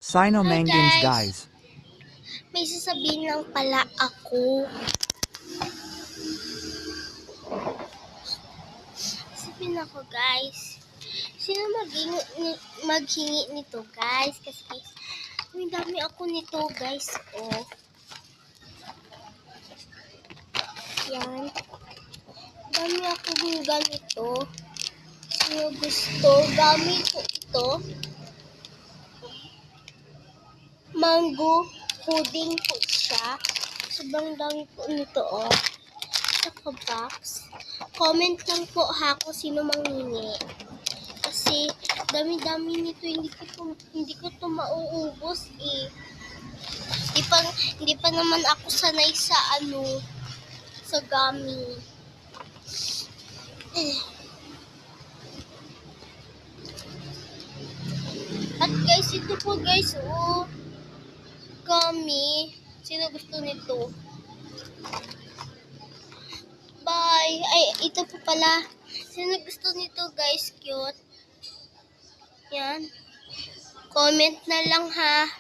Hi Sinomanggins guys! guys. May sasabihin lang pala ako. Sabihin ako guys. Sino maghingi nito guys? Kasi may dami ako nito guys. Oh. Yan. Dami ako ng ganito. Sino gusto? Gamit ko ito. Mango pudding po siya. Sobrang dami po nito oh. Saka box. Comment lang po ha kung sino manghingi. Kasi dami-dami nito, hindi ko to mauubos eh. Hindi pa naman ako sanay sa sa gummy. At guys, ito po guys, oh, gummy. Sino gusto nito? Bye! Ay, ito po pala. Sino gusto nito guys? Cute. Yan. Comment na lang ha.